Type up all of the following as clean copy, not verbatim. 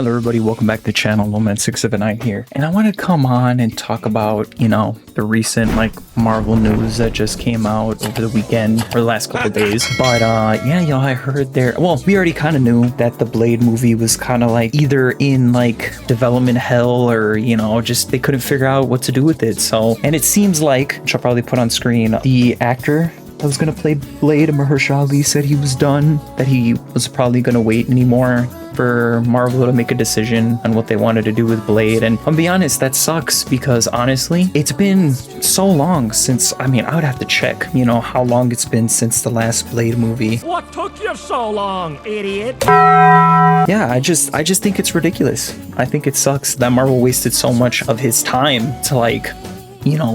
Hello everybody, welcome back to the channel. Loman679 here, and I want to come on and talk about, the recent Marvel news that just came out over the weekend or the last couple of days. But yeah, y'all, I heard we already kind of knew that the Blade movie was kind of either in development hell or just they couldn't figure out what to do with it. So, and it seems which I'll probably put on screen, the actor that was gonna play Blade, Mahershala Ali, said he was done, that he was probably gonna wait anymore for Marvel to make a decision on what they wanted to do with Blade. And I'll be honest, that sucks, because honestly, it's been so long since, I would have to check, how long it's been since the last Blade movie. What took you so long, idiot? Yeah, I just think it's ridiculous. I think it sucks that Marvel wasted so much of his time to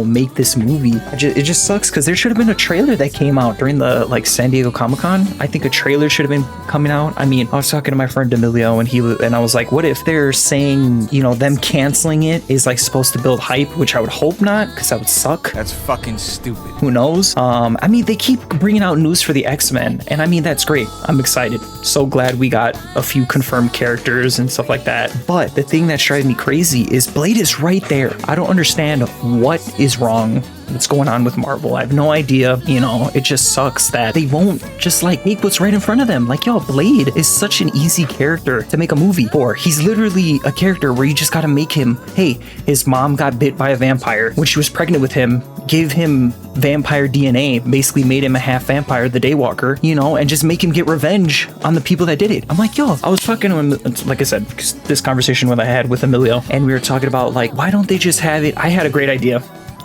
make this movie. It just sucks, because there should have been a trailer that came out during the San Diego Comic-Con. I think a trailer should have been coming out. I was talking to my friend D'Amelio, and I was like, what if they're saying, them canceling it is supposed to build hype, which I would hope not, because that would suck. That's fucking stupid. Who knows? They keep bringing out news for the X-Men, and that's great. I'm excited. So glad we got a few confirmed characters and stuff like that. But the thing that's driving me crazy is Blade is right there. I don't understand what is wrong, what's going on with Marvel. I have no idea. It just sucks that they won't just make what's right in front of them. Y'all, Blade is such an easy character to make a movie for. He's literally a character where you just gotta make him, hey, his mom got bit by a vampire when she was pregnant with him, gave him vampire DNA, basically made him a half vampire, the Daywalker, and just make him get revenge on the people that did it. I'm yo, I was talking to him, like I said, this conversation that I had with Emilio, and we were talking about why don't they just have it? I had a great idea,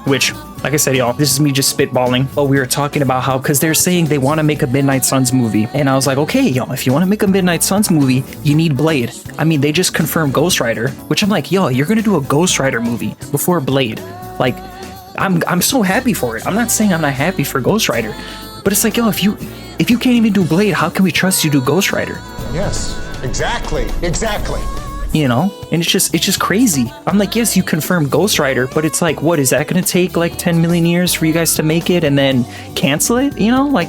which, like I said, y'all, this is me just spitballing, but we were talking about how, because they're saying they want to make a Midnight Suns movie, and I was like, okay, y'all, if you want to make a Midnight Suns movie, you need Blade. They just confirmed Ghost Rider, which I'm yo, you're gonna do a Ghost Rider movie before Blade. I'm so happy for it. I'm not saying I'm not happy for Ghost Rider, but it's yo, if you can't even do Blade, how can we trust you to do Ghost Rider? Yes, exactly. And it's just crazy. I'm yes, you confirmed Ghost Rider, but it's what, is that gonna take 10 million years for you guys to make it and then cancel it,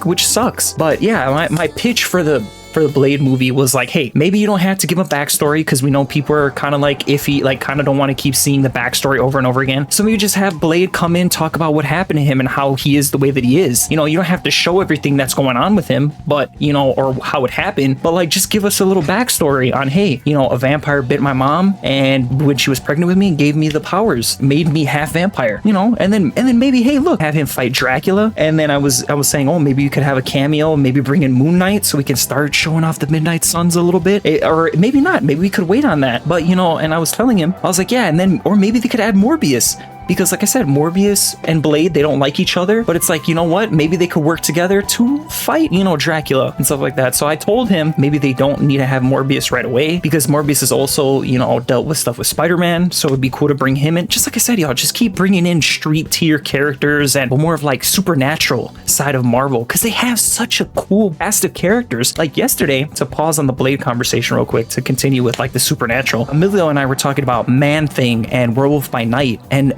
which sucks. But yeah, my pitch for the Blade movie was hey, maybe you don't have to give a backstory, because we know people are kind of iffy, kind of don't want to keep seeing the backstory over and over again. So maybe just have Blade come in, talk about what happened to him and how he is the way that he is. You don't have to show everything that's going on with him, but or how it happened, but just give us a little backstory on, hey, a vampire bit my mom, and when she was pregnant with me, gave me the powers, made me half vampire, and then maybe, hey, look, have him fight Dracula. And then I was saying, oh, maybe you could have a cameo, maybe bring in Moon Knight so we can start showing off the Midnight Suns a little bit, or maybe not, maybe we could wait on that. But and I was telling him, I was yeah, and then, or maybe they could add Morbius, because like I said, Morbius and Blade, they don't like each other, but it's you know what, maybe they could work together to fight, Dracula and stuff like that. So I told him maybe they don't need to have Morbius right away, because Morbius is also, dealt with stuff with Spider-Man, so it'd be cool to bring him in. Just like I said, y'all, just keep bringing in street tier characters and more of supernatural side of Marvel, because they have such a cool cast of characters. Yesterday, to pause on the Blade conversation real quick, to continue with the supernatural, Emilio and I were talking about Man-Thing and Werewolf by Night, and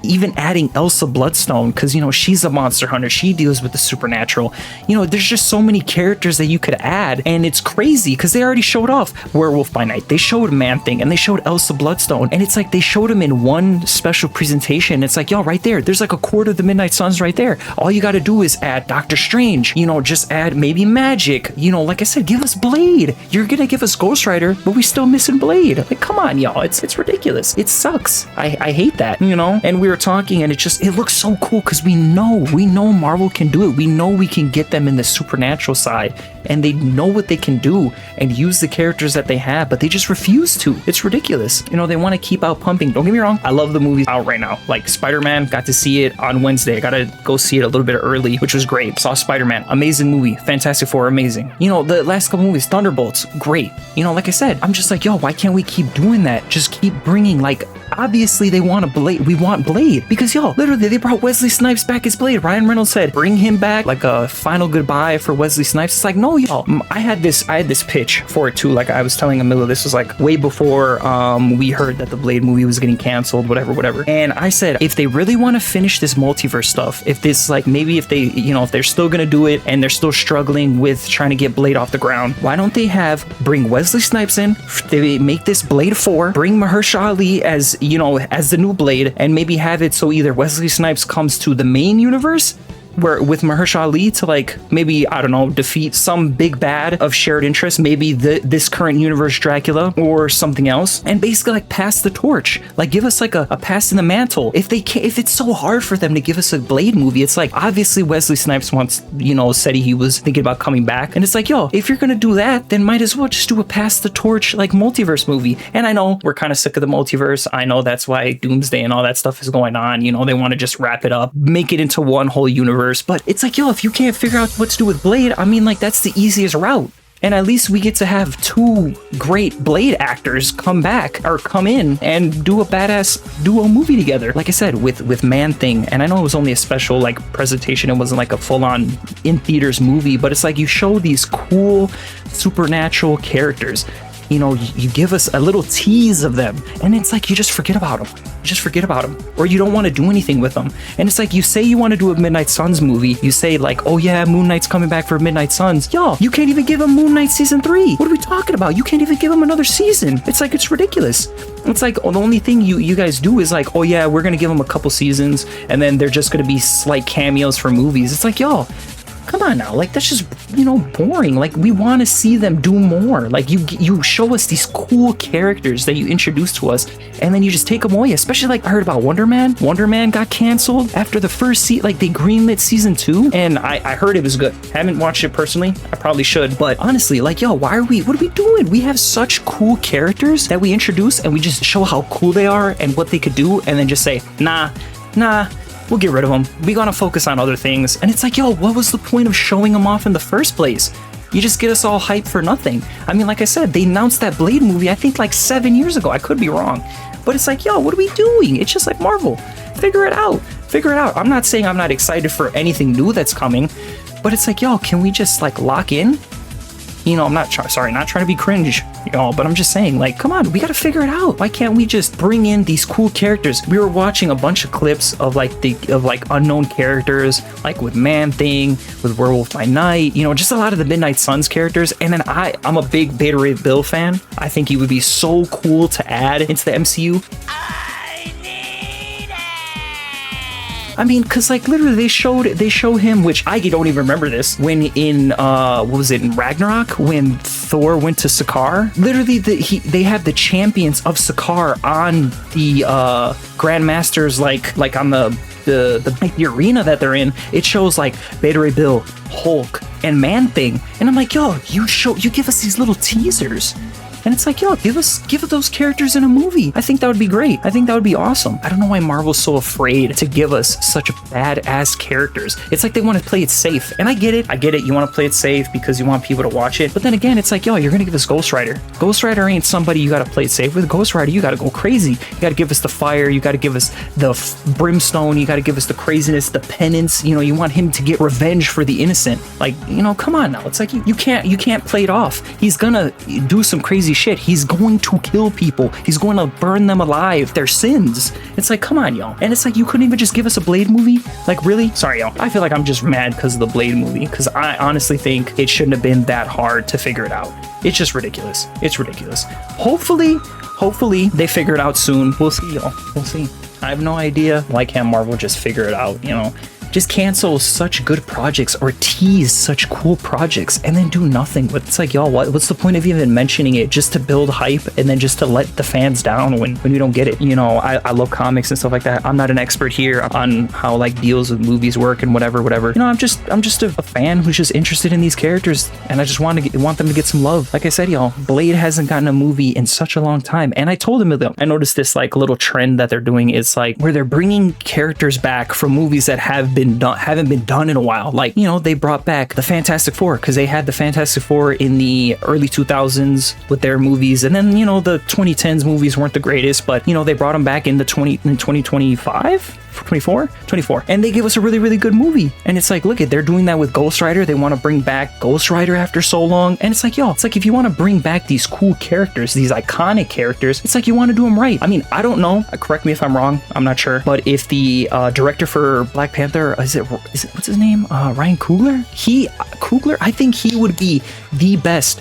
even adding Elsa Bloodstone, because she's a monster hunter, she deals with the supernatural. There's just so many characters that you could add, and it's crazy because they already showed off Werewolf by Night, they showed Man-Thing, and they showed Elsa Bloodstone, and it's they showed them in one special presentation. It's y'all, right there's a quarter of the Midnight Suns right there. All you got to do is add Doctor Strange, just add maybe magic, like I said, give us Blade. You're gonna give us Ghost Rider, but we still missing Blade. Come on, y'all, it's ridiculous. It sucks. I hate that, and we were talking, and it looks so cool, because we know Marvel can do it. We know we can get them in the supernatural side, and they know what they can do and use the characters that they have, but they just refuse to. It's ridiculous. They want to keep out pumping. Don't get me wrong, I love the movies out right now. Spider-Man, got to see it on Wednesday. I got to go see it a little bit early, which was great. Saw Spider-Man, amazing movie. Fantastic Four, amazing. The last couple movies, Thunderbolts, great. Like I said, I'm just yo, why can't we keep doing that? Just keep bringing, obviously they want to Blade. We want want Blade. Because, yo, literally, they brought Wesley Snipes back as Blade. Ryan Reynolds said, bring him back, like a final goodbye for Wesley Snipes. It's like, no, yo. I had this pitch for it too. Like I was telling Emilio, this was like way before we heard that the Blade movie was getting canceled, whatever. And I said, if they really want to finish this multiverse stuff, if this, like, maybe if they, you know, if they're still gonna do it and they're still struggling with trying to get Blade off the ground, why don't they bring Wesley Snipes in, they make this Blade 4, bring Mahershala Ali as, you know, as the new Blade, and maybe have it so either Wesley Snipes comes to the main universe where with Mahershala Ali to, like, maybe, I don't know, defeat some big bad of shared interest, maybe this current universe Dracula or something else, and basically like pass the torch, like give us like a pass in the mantle. If it's so hard for them to give us a Blade movie, it's like, obviously Wesley Snipes said he was thinking about coming back, and it's like, yo, if you're gonna do that, then might as well just do a pass the torch like multiverse movie. And I know we're kind of sick of the multiverse. I know that's why Doomsday and all that stuff is going on. You know, they want to just wrap it up, make it into one whole universe. But it's like, yo, if you can't figure out what to do with Blade, I mean, like, that's the easiest route. And at least we get to have two great Blade actors come in and do a badass duo movie together. Like I said, with Man-Thing. And I know it was only a special like presentation. It wasn't like a full-on in theaters movie, but it's like you show these cool supernatural characters. You know, you give us a little tease of them, and it's like you just forget about them. Or you don't want to do anything with them. And it's like, you say you want to do a Midnight Suns movie. You say like, oh yeah, Moon Knight's coming back for Midnight Suns. Y'all, you can't even give him Moon Knight season 3. What are we talking about? You can't even give him another season. It's like, it's ridiculous. It's like, the only thing you guys do is like, oh yeah, we're gonna give him a couple seasons, and then they're just gonna be slight cameos for movies. It's like, y'all, come on now, like, that's just, you know, boring. Like, we want to see them do more. Like, you show us these cool characters that you introduce to us, and then you just take them away. Especially, like, I heard about Wonder Man got canceled after the first season. Like, they greenlit season 2, and I heard it was good. Haven't watched it personally. I probably should, but honestly, like, yo, what are we doing? We have such cool characters that we introduce, and we just show how cool they are and what they could do, and then just say, nah, we'll get rid of them. We're gonna focus on other things. And it's like, yo, what was the point of showing them off in the first place? You just get us all hyped for nothing. I mean, like I said, they announced that Blade movie, I think like 7 years ago. I could be wrong. But it's like, yo, what are we doing? It's just like Marvel. Figure it out. I'm not saying I'm not excited for anything new that's coming, but it's like, yo, can we just like lock in? You know, I'm not trying to be cringe, y'all, but I'm just saying, like, come on, we gotta figure it out. Why can't we just bring in these cool characters? We were watching a bunch of clips of unknown characters, like with Man-Thing, with Werewolf by Night, you know, just a lot of the Midnight Suns characters. And then I'm a big Beta Ray Bill fan. I think he would be so cool to add into the MCU. I mean, cause like literally they show him, which I don't even remember this, when in what was it, in Ragnarok, when Thor went to Sakaar. Literally they have the champions of Sakaar on the Grandmasters, like on the arena that they're in. It shows like Beta Ray Bill, Hulk, and Man-Thing, and I'm like, yo, you give us these little teasers. And it's like, yo, give those characters in a movie. I think that would be great. I think that would be awesome. I don't know why Marvel's so afraid to give us such badass characters. It's like they want to play it safe. And I get it. You want to play it safe because you want people to watch it. But then again, it's like, yo, you're going to give us Ghost Rider. Ghost Rider ain't somebody you got to play it safe with. Ghost Rider, you got to go crazy. You got to give us the fire. You got to give us the brimstone. You got to give us the craziness, the penance. You know, you want him to get revenge for the innocent. Like, you know, come on now. It's like, you can't play it off. He's going to do some crazy shit. He's going to kill people. He's going to burn them alive. Their sins. It's like, come on, y'all. And it's like, you couldn't even just give us a Blade movie? Like, really? Sorry, y'all. I feel like I'm just mad because of the Blade movie, because I honestly think it shouldn't have been that hard to figure it out. It's just ridiculous. It's ridiculous. Hopefully they figure it out soon. We'll see, y'all. We'll see. I have no idea. Why can't Marvel just figure it out, you know? Just cancel such good projects or tease such cool projects and then do nothing. But it's like, y'all, what's the point of even mentioning it? Just to build hype and then just to let the fans down when we don't get it. You know, I love comics and stuff like that. I'm not an expert here on how like deals with movies work and whatever. You know, I'm just a fan who's just interested in these characters, and I just want them to get some love. Like I said, y'all, Blade hasn't gotten a movie in such a long time. And I told him, I noticed this like little trend that they're doing is like where they're bringing characters back from movies that have been haven't been done in a while. Like, you know, they brought back the Fantastic Four because they had the Fantastic Four in the early 2000s with their movies, and then, you know, the 2010s movies weren't the greatest, but, you know, they brought them back in 2025. 24, and they give us a really, really good movie. And it's like, look at, they're doing that with Ghost Rider. They want to bring back Ghost Rider after so long, and it's like, yo, it's like, if you want to bring back these cool characters, these iconic characters, it's like you want to do them right. I mean, I don't know, correct me if I'm wrong, I'm not sure, but if the director for Black Panther, is it what's his name, Ryan Coogler, I think he would be the best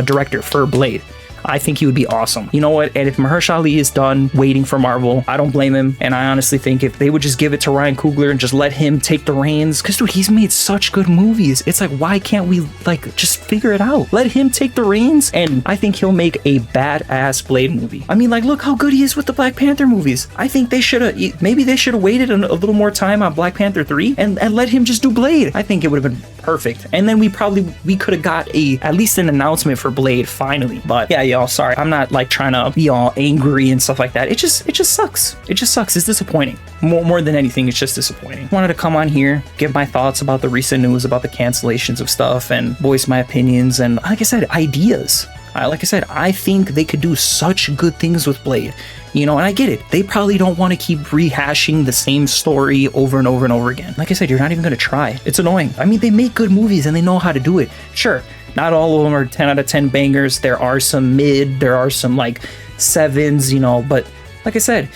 director for Blade. I think he would be awesome. You know what? And if Mahershala Ali is done waiting for Marvel, I don't blame him. And I honestly think if they would just give it to Ryan Coogler and just let him take the reins, because dude, he's made such good movies. It's like, why can't we like just figure it out? Let him take the reins, and I think he'll make a badass Blade movie. I mean, like, look how good he is with the Black Panther movies. I think they should have, maybe they should have waited a little more time on Black Panther 3 and let him just do Blade. I think it would have been perfect. And then we could have got at least an announcement for Blade finally. But yeah, y'all, sorry, I'm not like trying to be all angry and stuff like that. It just sucks. It just sucks. It's disappointing. More than anything, it's just disappointing. Wanted to come on here, give my thoughts about the recent news about the cancellations of stuff and voice my opinions and, like I said, ideas. Like I said, I think they could do such good things with Blade. You know, and I get it. They probably don't want to keep rehashing the same story over and over and over again. Like I said, you're not even going to try. It's annoying. I mean, they make good movies and they know how to do it. Sure, not all of them are 10 out of 10 bangers. There are some mid, there are some like 7s, you know, but like I said,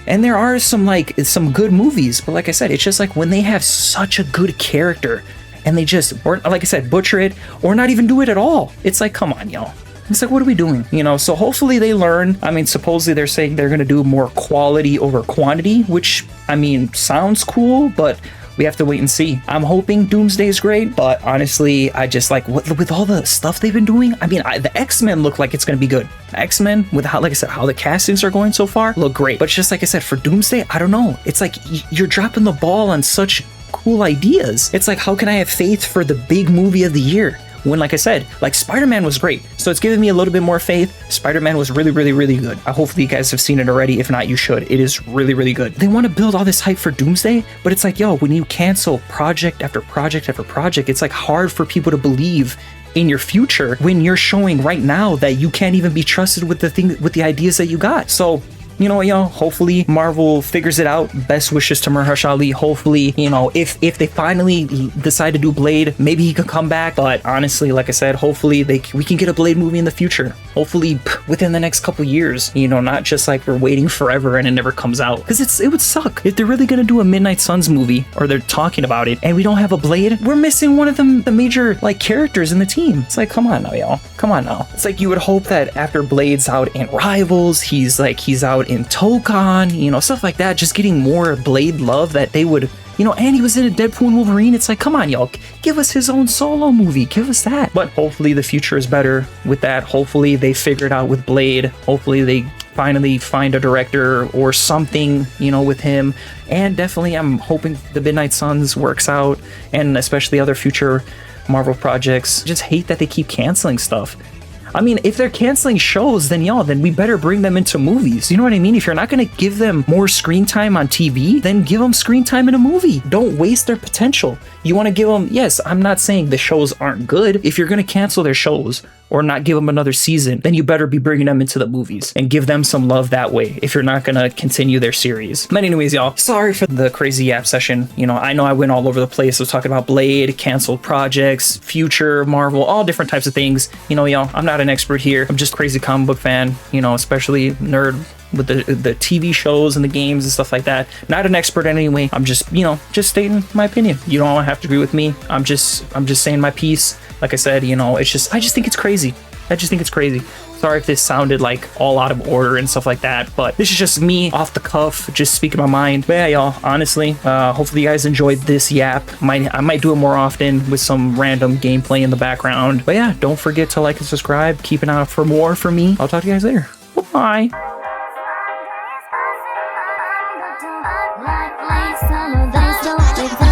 and there are some good movies. But like I said, it's just like when they have such a good character and they just, or like I said, butcher it or not even do it at all. It's like, come on, y'all. It's like, what are we doing? You know, so hopefully they learn. I mean, supposedly they're saying they're going to do more quality over quantity, which, I mean, sounds cool, but we have to wait and see. I'm hoping Doomsday is great, but honestly, I just like, with all the stuff they've been doing, I mean, the X-Men look like it's going to be good. X-Men, with how, like I said, how the castings are going so far, look great. But it's just like I said, for Doomsday, I don't know. It's like you're dropping the ball on such cool ideas. It's like, how can I have faith for the big movie of the year? When, like I said, like Spider-Man was great. So it's giving me a little bit more faith. Spider-Man was really, really, really good. Hopefully you guys have seen it already. If not, you should. It is really, really good. They want to build all this hype for Doomsday, but it's like, yo, when you cancel project after project after project, it's like hard for people to believe in your future when you're showing right now that you can't even be trusted with the ideas that you got. So, you know what, y'all? Hopefully Marvel figures it out. Best wishes to Mahershala Ali. Hopefully, you know, if they finally decide to do Blade, maybe he could come back. But honestly, like I said, hopefully we can get a Blade movie in the future. Hopefully within the next couple years, you know, not just like we're waiting forever and it never comes out. Because it would suck if they're really gonna do a Midnight Suns movie, or they're talking about it, and we don't have a Blade. We're missing one of the major like characters in the team. It's like, come on now, y'all. Come on now. It's like you would hope that after Blade's out in Rivals, he's out in Tokon, you know, stuff like that, just getting more Blade love that they would, you know, and he was in a Deadpool and Wolverine. It's like, come on, y'all, give us his own solo movie, give us that. But hopefully the future is better with that. Hopefully they figure it out with Blade. Hopefully they finally find a director or something, you know, with him. And definitely I'm hoping the Midnight Suns works out, and especially other future Marvel projects. I just hate that they keep canceling stuff. I mean, if they're canceling shows, then we better bring them into movies. You know what I mean? If you're not going to give them more screen time on TV, then give them screen time in a movie. Don't waste their potential. You want to give them, yes, I'm not saying the shows aren't good. If you're going to cancel their shows or not give them another season, then you better be bringing them into the movies and give them some love that way if you're not going to continue their series. But anyways, y'all, sorry for the crazy yap session. You know, I know I went all over the place. I was talking about Blade, canceled projects, future, Marvel, all different types of things. You know, y'all, I'm not an expert here. I'm just a crazy comic book fan, you know, especially nerd with the TV shows and the games and stuff like that. Not an expert anyway. I'm just, you know, just stating my opinion. You don't have to agree with me. I'm just saying my piece. Like I said, you know, I just think it's crazy. I just think it's crazy. Sorry if this sounded like all out of order and stuff like that, but this is just me off the cuff, just speaking my mind. But yeah, y'all, honestly, hopefully you guys enjoyed this yap. I might do it more often with some random gameplay in the background. But yeah, don't forget to like and subscribe. Keep an eye out for more from me. I'll talk to you guys later. Bye. Like some of those don't